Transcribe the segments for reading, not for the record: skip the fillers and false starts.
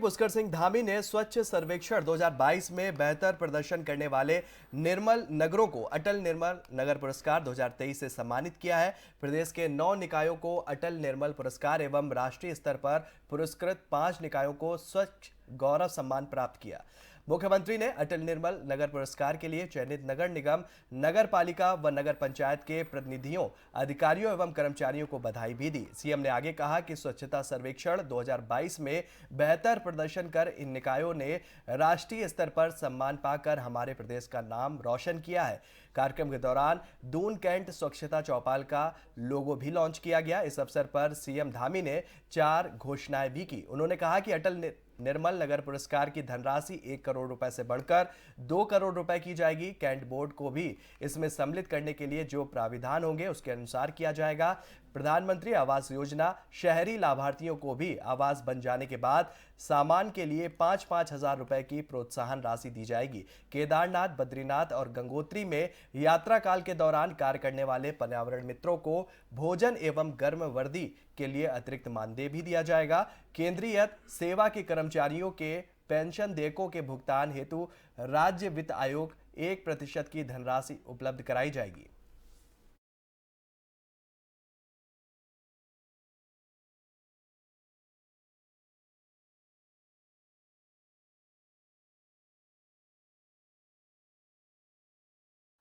पुष्कर सिंह धामी ने स्वच्छ सर्वेक्षण 2022 में बेहतर प्रदर्शन करने वाले निर्मल नगरों को अटल निर्मल नगर पुरस्कार 2023 से सम्मानित किया है। प्रदेश के 9 निकायों को अटल निर्मल पुरस्कार एवं राष्ट्रीय स्तर पर पुरस्कृत 5 निकायों को स्वच्छ गौरव सम्मान प्राप्त किया। मुख्यमंत्री ने अटल निर्मल नगर पुरस्कार के लिए चयनित नगर निगम, नगर पालिका व नगर पंचायत के प्रतिनिधियों, अधिकारियों एवं कर्मचारियों को बधाई भी दी। सीएम ने आगे कहा कि स्वच्छता सर्वेक्षण 2022 में बेहतर प्रदर्शन कर इन निकायों ने राष्ट्रीय स्तर पर सम्मान पाकर हमारे प्रदेश का नाम रोशन किया है। कार्यक्रम के दौरान दून कैंट स्वच्छता चौपाल का लोगो भी लॉन्च किया गया। इस अवसर पर सीएम धामी ने 4 घोषणाएं भी की। उन्होंने कहा कि अटल निर्मल नगर पुरस्कार की धनराशि 1 करोड़ रुपए से बढ़कर 2 करोड़ रुपए की जाएगी। कैंट बोर्ड को भी इसमें सम्मिलित करने के लिए जो प्राविधान होंगे उसके अनुसार किया जाएगा। प्रधानमंत्री आवास योजना शहरी लाभार्थियों को भी आवास बन जाने के बाद सामान के लिए 5-5 हजार रुपए की प्रोत्साहन राशि दी जाएगी। केदारनाथ, बद्रीनाथ और गंगोत्री में यात्रा काल के दौरान कार्य करने वाले पर्यावरण मित्रों को भोजन एवं गर्म वर्दी के लिए अतिरिक्त मानदेय भी दिया जाएगा। केंद्रीय सेवा के कर्मचारियों के पेंशन देयकों के भुगतान हेतु राज्य वित्त आयोग 1% की धनराशि उपलब्ध कराई जाएगी।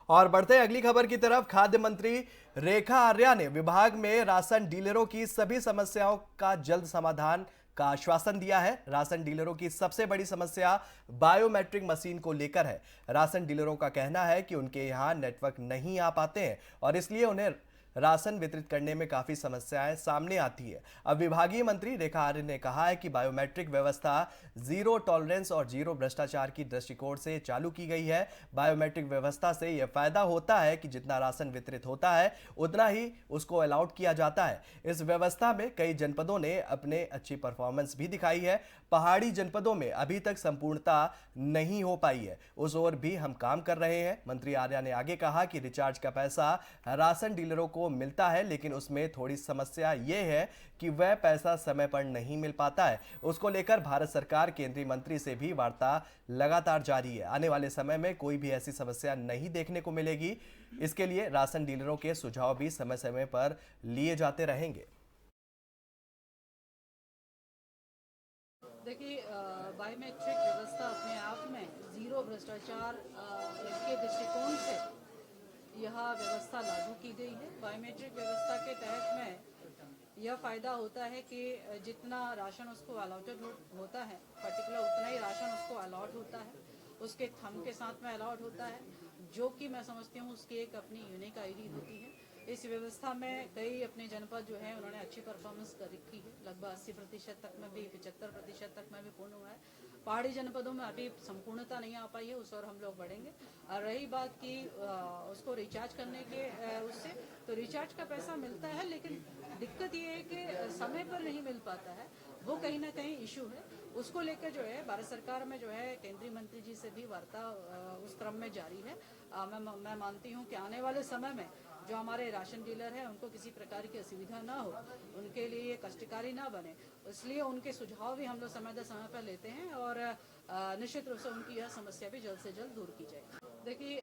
और बढ़ते हैं अगली खबर की तरफ। खाद्य मंत्री रेखा आर्या ने विभाग में राशन डीलरों की सभी समस्याओं का जल्द समाधान का आश्वासन दिया है। राशन डीलरों की सबसे बड़ी समस्या बायोमेट्रिक मशीन को लेकर है। राशन डीलरों का कहना है कि उनके यहां नेटवर्क नहीं आ पाते हैं और इसलिए उन्हें राशन वितरित करने में काफी समस्याएं सामने आती है। अब विभागीय मंत्री रेखा आर्य ने कहा है कि बायोमेट्रिक व्यवस्था जीरो टॉलरेंस और जीरो भ्रष्टाचार की दृष्टिकोण से चालू की गई है। बायोमेट्रिक व्यवस्था से यह फायदा होता है कि जितना राशन वितरित होता है उतना ही उसको अलॉट किया जाता है। इस व्यवस्था में कई जनपदों ने अपने अच्छी परफॉर्मेंस भी दिखाई है। पहाड़ी जनपदों में अभी तक संपूर्णता नहीं हो पाई है, उस ओर भी हम काम कर रहे हैं। मंत्री आर्या ने आगे कहा कि रिचार्ज का पैसा राशन डीलरों को मिलता है, लेकिन उसमें थोड़ी समस्या यह है कि वह पैसा समय पर नहीं मिल पाता है। उसको लेकर भारत सरकार केंद्रीय मंत्री से भी वार्ता लगातार जारी है। आने वाले समय में कोई भी ऐसी समस्या नहीं देखने को मिलेगी। इसके लिए राशन डीलरों के सुझाव भी समय समय पर लिए जाते रहेंगे। देखिए, बायोमेट्रिक व्यवस्था अपने आप में जीरो भ्रष्टाचार के दृष्टिकोण से यह व्यवस्था लागू की गई है। बायोमेट्रिक व्यवस्था के तहत में यह फायदा होता है कि जितना राशन उसको अलॉटेड होता है, पर्टिकुलर उतना ही राशन उसको अलॉट होता है, उसके थंब के साथ में अलॉट होता है, जो कि मैं समझती हूँ उसकी एक अपनी यूनिक आईडी होती है। इस व्यवस्था में कई अपने जनपद जो है उन्होंने अच्छी परफॉर्मेंस कर रखी है। लगभग 80% तक में भी, 75% तक में भी पूर्ण हुआ है। पहाड़ी जनपदों में अभी संपूर्णता नहीं आ पाई है, उस और हम लोग बढ़ेंगे। और रही बात की उसको रिचार्ज करने के उससे, तो रिचार्ज का पैसा मिलता है, लेकिन दिक्कत ये है कि समय पर नहीं मिल पाता है। वो कहीं ना कहीं इशू है। उसको लेकर जो है भारत सरकार में जो है केंद्रीय मंत्री जी से भी वार्ता उस क्रम में जारी है। मैं मानती हूँ कि आने वाले समय में जो हमारे राशन डीलर हैं उनको किसी प्रकार की असुविधा ना हो, उनके लिए कष्टकारी ना बने, इसलिए उनके सुझाव भी हम लोग समय पर लेते हैं और निश्चित रूप से उनकी यह समस्या भी जल्द से जल्द दूर की जाएगी। देखिए,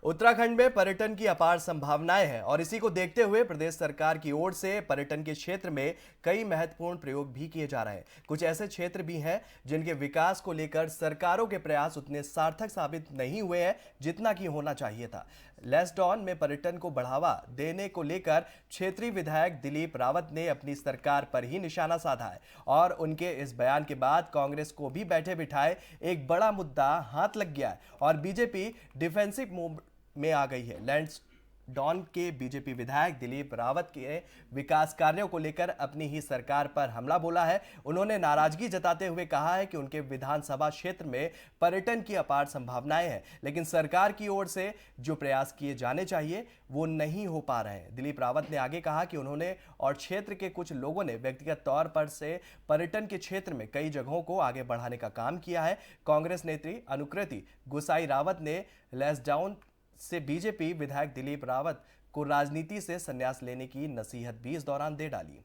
उत्तराखंड में पर्यटन की अपार संभावनाएं हैं और इसी को देखते हुए प्रदेश सरकार की ओर से पर्यटन के क्षेत्र में कई महत्वपूर्ण प्रयोग भी किए जा रहे हैं। कुछ ऐसे क्षेत्र भी हैं जिनके विकास को लेकर सरकारों के प्रयास उतने सार्थक साबित नहीं हुए हैं जितना कि होना चाहिए था। लेस्डॉन में पर्यटन को बढ़ावा देने को लेकर क्षेत्रीय विधायक दिलीप रावत ने अपनी सरकार पर ही निशाना साधा है और उनके इस बयान के बाद कांग्रेस को भी बैठे बिठाए एक बड़ा मुद्दा हाथ लग गया है और बीजेपी डिफेंसिव मूव में आ गई है। डॉन के बीजेपी विधायक दिलीप रावत के विकास कार्यों को लेकर अपनी ही सरकार पर हमला बोला है। उन्होंने नाराजगी जताते हुए कहा है कि उनके विधानसभा क्षेत्र में पर्यटन की अपार संभावनाएं हैं, लेकिन सरकार की ओर से जो प्रयास किए जाने चाहिए वो नहीं हो पा रहे हैं। दिलीप रावत ने आगे कहा कि उन्होंने और क्षेत्र के कुछ लोगों ने व्यक्तिगत तौर पर से पर्यटन के क्षेत्र में कई जगहों को आगे बढ़ाने का काम किया है। कांग्रेस नेत्री अनुकृति गुसाई रावत ने लॉकडाउन से बीजेपी विधायक दिलीप रावत को राजनीति से संन्यास लेने की नसीहत भी इस दौरान दे डाली।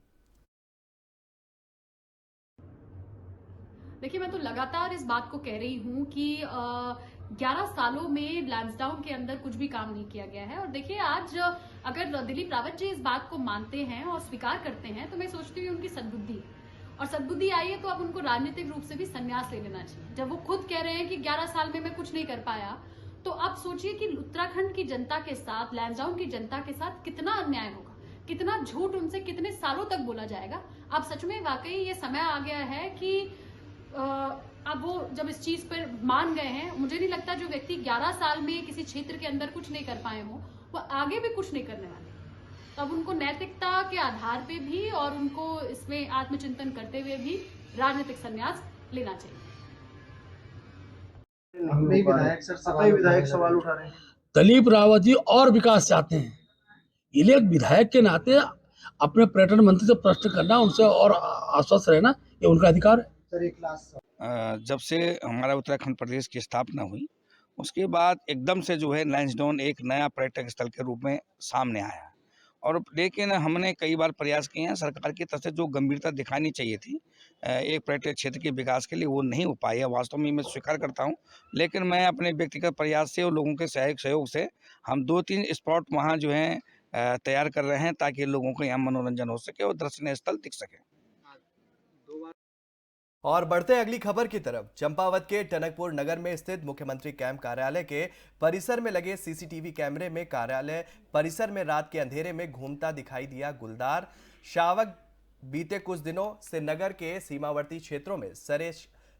देखिए, मैं तो लगातार इस बात को कह रही हूं कि 11 सालों में लैंसडाउन के अंदर कुछ भी काम नहीं किया गया है। और देखिए, आज अगर दिलीप रावत जी इस बात को मानते हैं और स्वीकार करते हैं तो मैं सोचती हूँ उनकी सद्बुद्धि और सद्बुद्धि आई है तो अब उनको राजनीतिक रूप से भी संन्यास ले लेना चाहिए। जब वो खुद कह रहे हैं कि 11 साल में मैं कुछ नहीं कर पाया, तो आप सोचिए कि उत्तराखंड की जनता के साथ, लैंसडाउन की जनता के साथ कितना अन्याय होगा, कितना झूठ उनसे कितने सालों तक बोला जाएगा। अब सच में वाकई ये समय आ गया है कि अब वो जब इस चीज पर मान गए हैं, मुझे नहीं लगता जो व्यक्ति 11 साल में किसी क्षेत्र के अंदर कुछ नहीं कर पाए हो वो आगे भी कुछ नहीं करने वाले। तो अब उनको नैतिकता के आधार पे भी और उनको इसमें आत्मचिंतन करते हुए भी राजनीतिक संन्यास लेना चाहिए। विधायक सवाल उठा रहे हैं। दिलीप रावत जी और विकास चाहते हैं, इसलिए एक विधायक के नाते अपने पर्यटन मंत्री से प्रश्न करना, उनसे और आश्वस्त रहना ये उनका अधिकार है। सर, एक लास्ट जब से हमारा उत्तराखंड प्रदेश की स्थापना हुई उसके बाद एकदम से जो है लैंसडाउन एक नया पर्यटक स्थल के रूप में सामने आया। और लेकिन हमने कई बार प्रयास किए हैं, सरकार की तरफ से जो गंभीरता दिखानी चाहिए थी एक पर्यटक क्षेत्र के विकास के लिए वो नहीं हो पाई है। वास्तव में मैं स्वीकार करता हूं, लेकिन मैं अपने व्यक्तिगत प्रयास से और लोगों के सहयोग से हम 2-3 स्पॉट वहां जो है तैयार कर रहे हैं ताकि लोगों को यहाँ मनोरंजन हो सके और दर्शनीय स्थल दिख सके। और बढ़ते अगली खबर की तरफ, चंपावत के टनकपुर नगर में स्थित मुख्यमंत्री कैंप कार्यालय के परिसर में लगे सीसीटीवी कैमरे में कार्यालय परिसर में रात के अंधेरे में घूमता दिखाई दिया गुलदार शावक। बीते कुछ दिनों से नगर के सीमावर्ती क्षेत्रों में सरे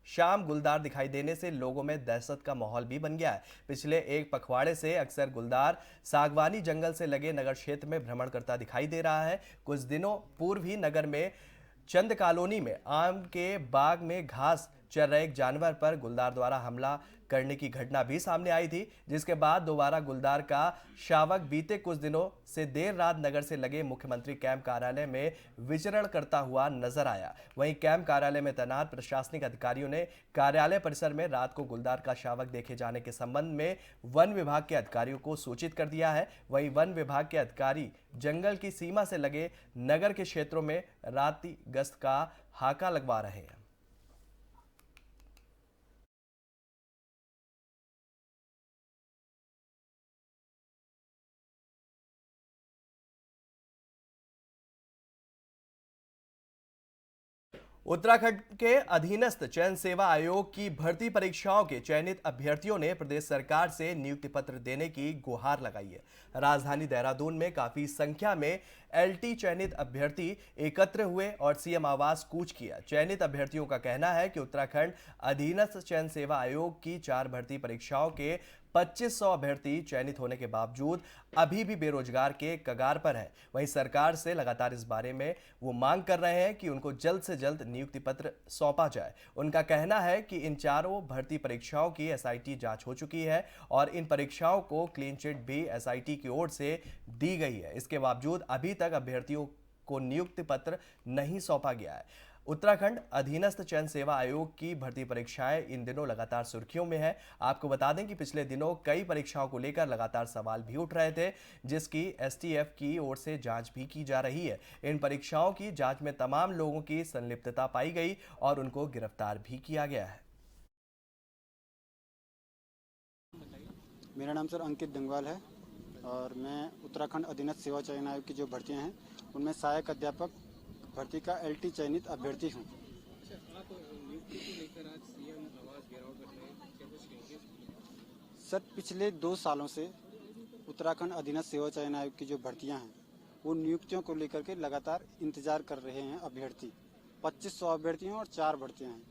शाम गुलदार दिखाई देने से लोगों में दहशत का माहौल भी बन गया है। पिछले एक पखवाड़े से अक्सर गुलदार सागवानी जंगल से लगे नगर क्षेत्र में भ्रमण करता दिखाई दे रहा है। कुछ दिनों पूर्व ही नगर में चंद कॉलोनी में आम के बाग में घास चर रहे एक जानवर पर गुलदार द्वारा हमला करने की घटना भी सामने आई थी, जिसके बाद दोबारा गुलदार का शावक बीते कुछ दिनों से देर रात नगर से लगे मुख्यमंत्री कैंप कार्यालय में विचरण करता हुआ नजर आया। वहीं कैंप कार्यालय में तैनात प्रशासनिक अधिकारियों ने कार्यालय परिसर में रात को गुलदार का शावक देखे जाने के संबंध में वन विभाग के अधिकारियों को सूचित कर दिया है। वहीं वन विभाग के अधिकारी जंगल की सीमा से लगे नगर के क्षेत्रों में रात्रि गश्त का हाका लगवा रहे हैं। उत्तराखंड के अधीनस्थ चयन सेवा आयोग की भर्ती परीक्षाओं के चयनित अभ्यर्थियों ने प्रदेश सरकार से नियुक्ति पत्र देने की गुहार लगाई है। राजधानी देहरादून में काफी संख्या में एलटी चयनित अभ्यर्थी एकत्र हुए और सीएम आवास कूच किया। चयनित अभ्यर्थियों का कहना है कि उत्तराखंड अधीनस्थ चयन सेवा आयोग की 4 भर्ती परीक्षाओं के 2500 अभ्यर्थी चयनित होने के बावजूद अभी भी बेरोजगार के कगार पर हैं। वहीं सरकार से लगातार इस बारे में वो मांग कर रहे हैं कि उनको जल्द से जल्द नियुक्ति पत्र सौंपा जाए। उनका कहना है कि इन चारों भर्ती परीक्षाओं की एसआईटी जांच हो चुकी है और इन परीक्षाओं को क्लीन चिट भी एसआईटी की ओर से दी गई है। इसके बावजूद अभी तक अभ्यर्थियों को नियुक्ति पत्र नहीं सौंपा गया है। उत्तराखंड अधीनस्थ चयन सेवा आयोग की भर्ती परीक्षाएं इन दिनों लगातार सुर्खियों में है। आपको बता दें कि पिछले दिनों कई परीक्षाओं को लेकर लगातार सवाल भी उठ रहे थे, जिसकी एसटीएफ की ओर से जांच भी की जा रही है। इन परीक्षाओं की जांच में तमाम लोगों की संलिप्तता पाई गई और उनको गिरफ्तार भी किया गया है। मेरा नाम सर अंकित डंगवाल है और मैं उत्तराखंड अधीनस्थ सेवा चयन आयोग की जो भर्तियां हैं उनमें सहायक अध्यापक भर्ती का एलटी चयनित अभ्यर्थी हूँ। सर, पिछले 2 सालों से उत्तराखंड अधीनस्थ सेवा चयन आयोग की जो भर्तियां हैं वो नियुक्तियों को लेकर के लगातार इंतजार कर रहे हैं अभ्यर्थी। 2500 अभ्यर्थी हैं और 4 भर्तियां हैं।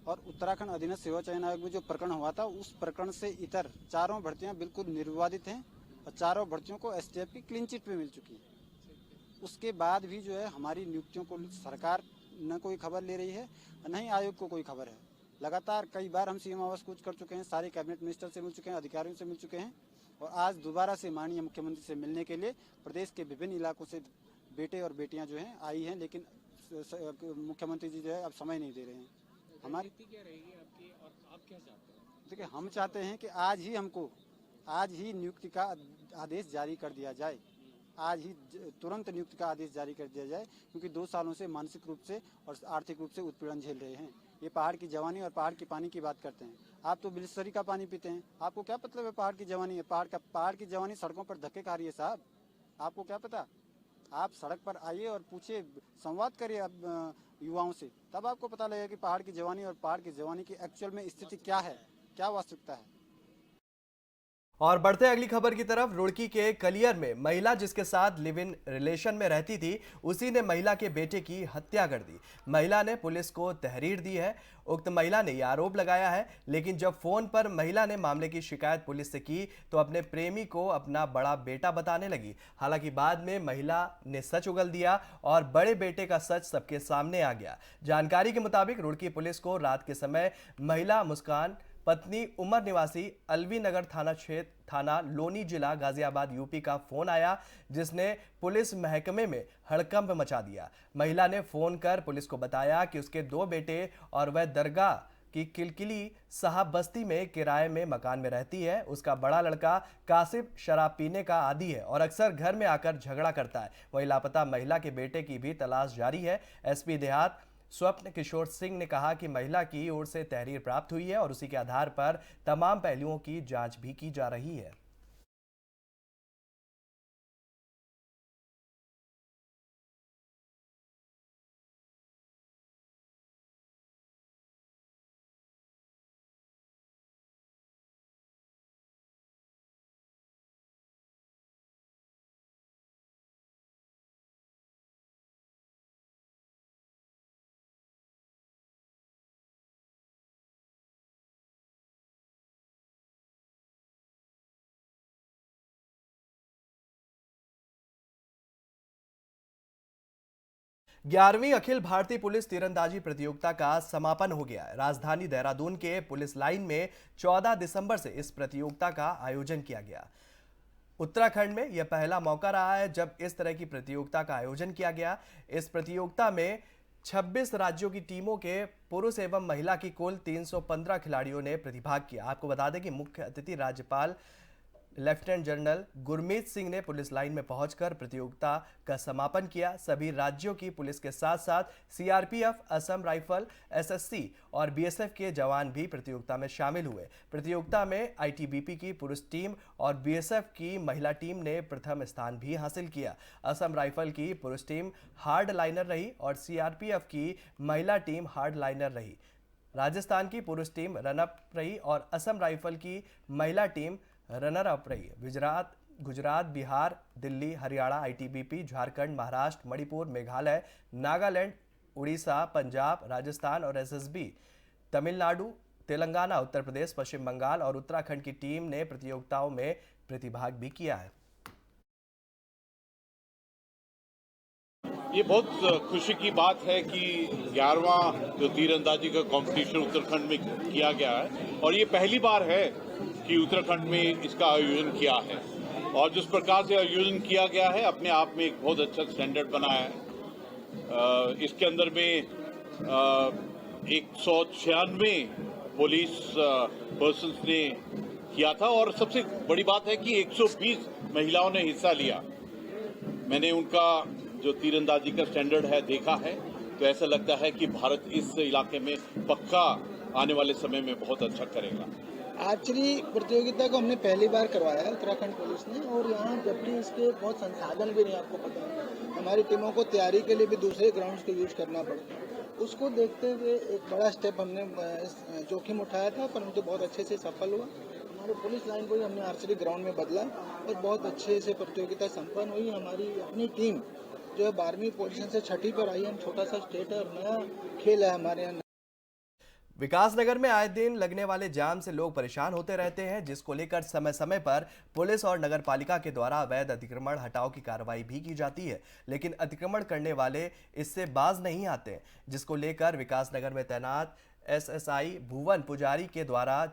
और उत्तराखंड अधीनस्थ सेवा चयन आयोग में जो प्रकरण हुआ था उस प्रकरण से इतर चारों भर्तियां बिल्कुल निर्विवादित हैं और चारों भर्तियों को एसटीएफ की क्लीन चिट पे मिल चुकी है। उसके बाद भी जो है हमारी नियुक्तियों को सरकार न कोई खबर ले रही है, न ही आयोग को कोई खबर है। लगातार कई बार हम सीएम आवास कूच कर चुके हैं, सारे कैबिनेट मिनिस्टर से मिल चुके हैं, अधिकारियों से मिल चुके हैं और आज दोबारा से माननीय मुख्यमंत्री से मिलने के लिए प्रदेश के विभिन्न इलाकों से बेटे और बेटियां जो हैं आई हैं, लेकिन मुख्यमंत्री जी जो है अब समय नहीं दे रहे हैं। हमारी क्या रहेगी आपकी और आप क्या चाहते हैं? देखिए, हम चाहते हैं कि आज ही नियुक्ति का आदेश जारी कर दिया जाए, आज ही तुरंत नियुक्ति का आदेश जारी कर दिया जाए, क्योंकि 2 सालों से मानसिक रूप से और आर्थिक रूप से उत्पीड़न झेल रहे हैं। ये पहाड़ की जवानी और पहाड़ के पानी की बात करते हैं। आप तो बिस्लरी का पानी पीते हैं, आपको क्या मतलब है पहाड़ की जवानी है? पहाड़ की जवानी सड़कों पर धक्के खा रही है साहब, आपको क्या पता? आप सड़क पर आइए और पूछिए, संवाद करिए युवाओं से, तब आपको पता लगेगा कि पहाड़ की जवानी और पहाड़ की जवानी की एक्चुअल में स्थिति क्या है, क्या वास्तविकता है। और बढ़ते अगली खबर की तरफ। रुड़की के कलियर में महिला जिसके साथ लिव इन रिलेशन में रहती थी, उसी ने महिला के बेटे की हत्या कर दी। महिला ने पुलिस को तहरीर दी है। उक्त महिला ने यह आरोप लगाया है, लेकिन जब फोन पर महिला ने मामले की शिकायत पुलिस से की तो अपने प्रेमी को अपना बड़ा बेटा बताने लगी। हालांकि बाद में महिला ने सच उगल दिया और बड़े बेटे का सच सबके सामने आ गया। जानकारी के मुताबिक रुड़की पुलिस को रात के समय महिला मुस्कान पत्नी उमर निवासी अलवी नगर थाना लोनी जिला गाजियाबाद यूपी का फोन आया, जिसने पुलिस महकमे में हड़कंप मचा दिया। महिला ने फोन कर पुलिस को बताया कि उसके 2 बेटे और वह दरगाह की किलकिली साहब बस्ती में किराए में मकान में रहती है। उसका बड़ा लड़का कासिफ शराब पीने का आदी है और अक्सर घर में आकर झगड़ा करता है। वहीं लापता महिला के बेटे की भी तलाश जारी है। एसपी देहात स्वप्न किशोर सिंह ने कहा कि महिला की ओर से तहरीर प्राप्त हुई है और उसी के आधार पर तमाम पहलुओं की जांच भी की जा रही है। ग्यारहवीं अखिल भारतीय पुलिस तीरंदाजी प्रतियोगिता का समापन हो गया है। राजधानी देहरादून के पुलिस लाइन में 14 दिसंबर से इस प्रतियोगिता का आयोजन किया गया। उत्तराखंड में यह पहला मौका रहा है जब इस तरह की प्रतियोगिता का आयोजन किया गया। इस प्रतियोगिता में 26 राज्यों की टीमों के पुरुष एवं महिला की कुल 315 खिलाड़ियों ने प्रतिभाग किया। आपको बता दें कि मुख्य अतिथि राज्यपाल लेफ्टिनेंट जनरल गुरमीत सिंह ने पुलिस लाइन में पहुंचकर प्रतियोगिता का समापन किया। सभी राज्यों की पुलिस के साथ साथ सीआरपीएफ, असम राइफल, एसएससी और बीएसएफ के जवान भी प्रतियोगिता में शामिल हुए। प्रतियोगिता में आईटीबीपी की पुरुष टीम और बीएसएफ की महिला टीम ने प्रथम स्थान भी हासिल किया। असम राइफल की पुरुष टीम हार्ड लाइनर रही और सीआरपीएफ की महिला टीम हार्ड लाइनर रही। राजस्थान की पुरुष टीम रनअप रही और असम राइफल की महिला टीम रनर अप रही। गुजरात, बिहार, दिल्ली, हरियाणा, आईटीबीपी, झारखंड, महाराष्ट्र, मणिपुर, मेघालय, नागालैंड, उड़ीसा, पंजाब, राजस्थान और एसएसबी, तमिलनाडु, तेलंगाना, उत्तर प्रदेश, पश्चिम बंगाल और उत्तराखंड की टीम ने प्रतियोगिताओं में प्रतिभाग भी किया है। ये बहुत खुशी की बात है कि 11वां जो तीरंदाजी का कंपटीशन उत्तराखंड में किया गया है और ये पहली बार है कि उत्तराखंड में इसका आयोजन किया है और जिस प्रकार से आयोजन किया गया है अपने आप में एक बहुत अच्छा स्टैंडर्ड बनाया है। इसके अंदर में 196 पुलिस पर्सन्स ने किया था और सबसे बड़ी बात है कि 120 महिलाओं ने हिस्सा लिया। मैंने उनका जो तीरंदाजी का स्टैंडर्ड है देखा है तो ऐसा लगता है कि भारत इस इलाके में पक्का आने वाले समय में बहुत अच्छा करेगा। आर्चरी प्रतियोगिता को हमने पहली बार करवाया है उत्तराखंड पुलिस ने और यहाँ जबकि इसके बहुत संसाधन भी नहीं, आपको पता है हमारी टीमों को तैयारी के लिए भी दूसरे ग्राउंड्स को यूज करना पड़ता है। उसको देखते हुए एक बड़ा स्टेप हमने जोखिम उठाया था, परंतु बहुत अच्छे से सफल हुआ। हमारे पुलिस लाइन को ही हमने आर्चरी ग्राउंड में बदला और बहुत अच्छे से प्रतियोगिता संपन्न हुई। हमारी अपनी टीम जो है 12वीं पोजीशन से 6ठी पर आई है। हम छोटा सा स्टेट है और नया खेल है हमारे यहाँ। विकासनगर में आए दिन लगने वाले जाम से लोग परेशान होते रहते हैं, जिसको लेकर समय समय पर पुलिस और नगरपालिका के द्वारा अवैध अतिक्रमण हटाओ की कार्रवाई भी की जाती है, लेकिन अतिक्रमण करने वाले इससे बाज नहीं आते, जिसको लेकर विकासनगर में तैनात एसएसआई भुवन पुजारी के द्वारा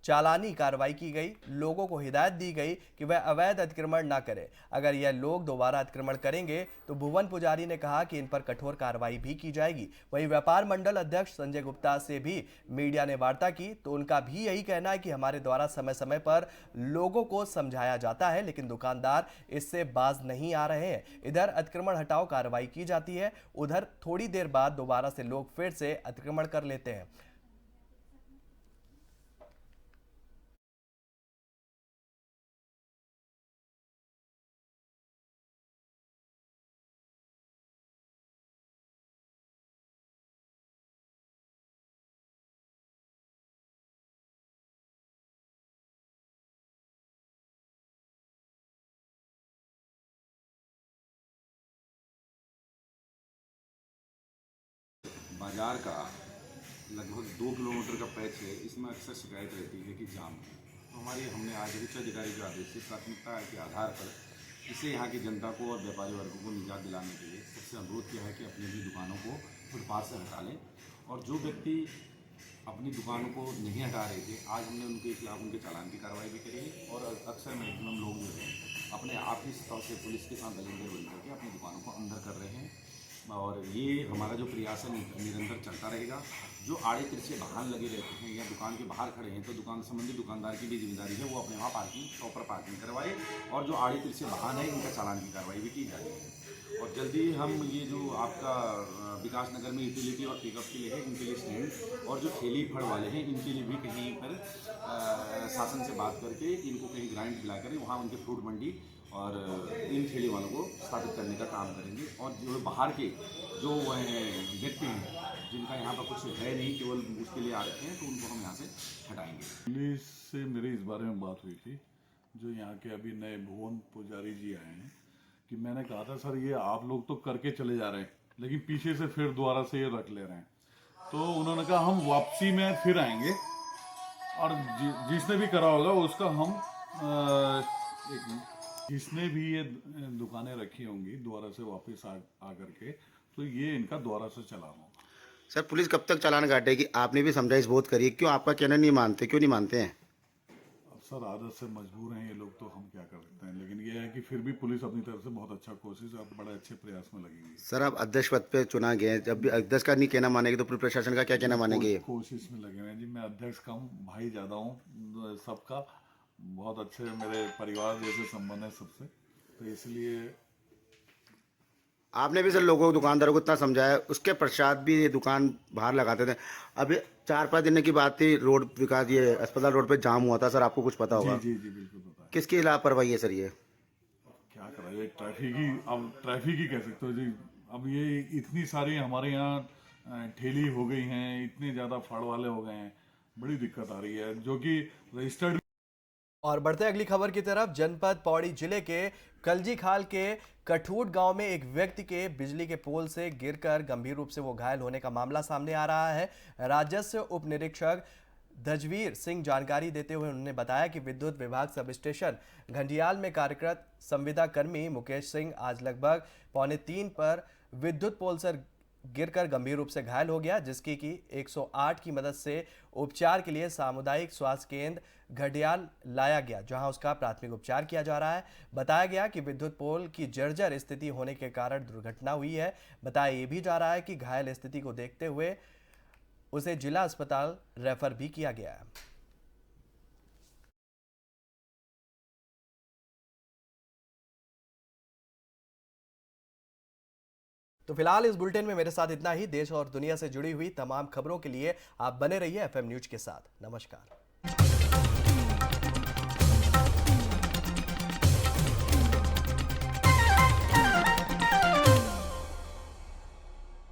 चालानी कार्रवाई की गई। लोगों को हिदायत दी गई कि वह अवैध अतिक्रमण न करें। अगर यह लोग दोबारा अतिक्रमण करेंगे तो भुवन पुजारी ने कहा कि इन पर कठोर कार्रवाई भी की जाएगी। वहीं व्यापार मंडल अध्यक्ष संजय गुप्ता से भी मीडिया ने वार्ता की तो उनका भी यही कहना है कि हमारे द्वारा समय समय पर लोगों को समझाया जाता है, लेकिन दुकानदार इससे बाज नहीं आ रहे हैं। इधर अतिक्रमण हटाओ कार्रवाई की जाती है, उधर थोड़ी देर बाद दोबारा से लोग फिर से अतिक्रमण कर लेते हैं। बाजार का लगभग 2 किलोमीटर का पैच है, इसमें अक्सर शिकायत रहती है कि जाम है। तो हमने आज उच्च अधिकारी के आदेश से प्राथमिकता के आधार पर इसे यहाँ की जनता को और व्यापारी वर्गों को निजात दिलाने के लिए सबसे अनुरोध किया है कि अपनी भी दुकानों को फुटपाथ से हटा लें। और जो व्यक्ति अपनी दुकानों को नहीं हटा रहे थे, आज हमने उनके खिलाफ उनके चालान की कार्रवाई भी करी है। और अक्सर मैक्सिमम लोग जो है अपने आप ही स्तर से पुलिस के साथ दलेंगे बन करके अपनी दुकानों को अंदर कर रहे हैं। और ये हमारा जो प्रयास है निरंतर चलता रहेगा। जो आड़े तिरछे वाहन लगे रहते हैं या दुकान के बाहर खड़े हैं, तो दुकान संबंधी दुकानदार की भी जिम्मेदारी है वो अपने वहाँ पार्किंग प्रॉपर पार्किंग करवाए। और जो आड़े तिरछे वाहन है इनका चालान की कार्रवाई भी की जा रही है। और जल्दी हम ये जो आपका विकासनगर में यूटिलिटी और पिकअप के लिए है, इनके लिए स्टैंड और जो ठेली फड़ वाले हैं इनके लिए भी कहीं पर शासन से बात करके इनको कहीं ग्रांट दिला कर वहाँ उनके फ्रूट मंडी और इन ठेले वालों को स्थापित करने का काम करेंगे। और जो बाहर के जो व्यक्ति हैं जिनका यहाँ पर कुछ है नहीं, केवल उसके लिए आ रखे हैं, तो उनको हम यहाँ से हटाएंगे। पुलिस से मेरी इस बारे में बात हुई थी, जो यहाँ के अभी नए भुवन पुजारी जी आए हैं, कि मैंने कहा था सर ये आप लोग तो करके चले जा रहे हैं, लेकिन पीछे से फिर दोबारा से ये रख ले रहे हैं। तो उन्होंने कहा हम वापसी में फिर आएंगे और जिसने भी करा होगा उसका हम जिसने भी ये दुकानें रखी होंगी दोबारा से वापस आ करके, तो ये इनका दोबारा से चलान होगा। सर पुलिस कब तक चालान काटेगी? आपने भी समझाइश बहुत करी, क्यों आपका कहना नहीं मानते, क्यों नहीं मानते हैं? अब सर आदत से मजबूर हैं ये लोग, तो हम क्या कर सकते हैं। लेकिन ये है कि फिर भी पुलिस अपनी तरफ से बहुत अच्छा कोशिश और बड़े अच्छे प्रयास में लगेगी। सर आप अध्यक्ष पद पे चुना गए, जब भी अध्यक्ष का नहीं कहना मानेंगे तो पूरे प्रशासन का क्या कहना मानेंगे? कोशिश में लगे हैं जी। मैं अध्यक्ष कम भाई ज़्यादा हूँ, सबका बहुत अच्छे मेरे परिवार जैसे संबंध है सबसे, तो इसलिए आपने भी सर लोगों को दुकानदारों को इतना समझाया, उसके पश्चात भी ये दुकान बाहर लगाते थे। अभी 4-5 दिन की बात थी, रोड विकास ये अस्पताल रोड पे जाम हुआ था सर, आपको कुछ पता होगा? जी बिल्कुल पता है। किसकी लापरवाही है सर ये? क्या करा ये ट्रैफिक ही कह सकते हो जी। अब ये इतनी सारी हमारे यहाँ ठेली हो गई हैं, इतने ज़्यादा फड़ वाले हो गए हैं, बड़ी दिक्कत आ रही है, जो कि रजिस्टर्ड। और बढ़ते अगली खबर की तरफ, जनपद पौड़ी जिले के कलजी खाल के कठूट गांव में एक व्यक्ति के बिजली के पोल से गिरकर गंभीर रूप से वो घायल होने का मामला सामने आ रहा है। राजस्व उप निरीक्षक धजवीर सिंह जानकारी देते हुए उन्होंने बताया कि विद्युत विभाग सब स्टेशन घंटियाल में कार्यरत संविदा कर्मी मुकेश सिंह आज लगभग 2:45 पर विद्युत पोल से गिरकर गंभीर रूप से घायल हो गया, जिसकी कि 108 की मदद से उपचार के लिए सामुदायिक स्वास्थ्य केंद्र घटियाल लाया गया, जहां उसका प्राथमिक उपचार किया जा रहा है। बताया गया कि विद्युत पोल की जर्जर स्थिति होने के कारण दुर्घटना हुई है। बताया ये भी जा रहा है कि घायल स्थिति को देखते हुए उसे जिला अस्पताल रेफर भी किया गया है। तो फिलहाल इस बुलेटिन में मेरे साथ इतना ही। देश और दुनिया से जुड़ी हुई तमाम खबरों के लिए आप बने रहिए FM न्यूज के साथ। नमस्कार।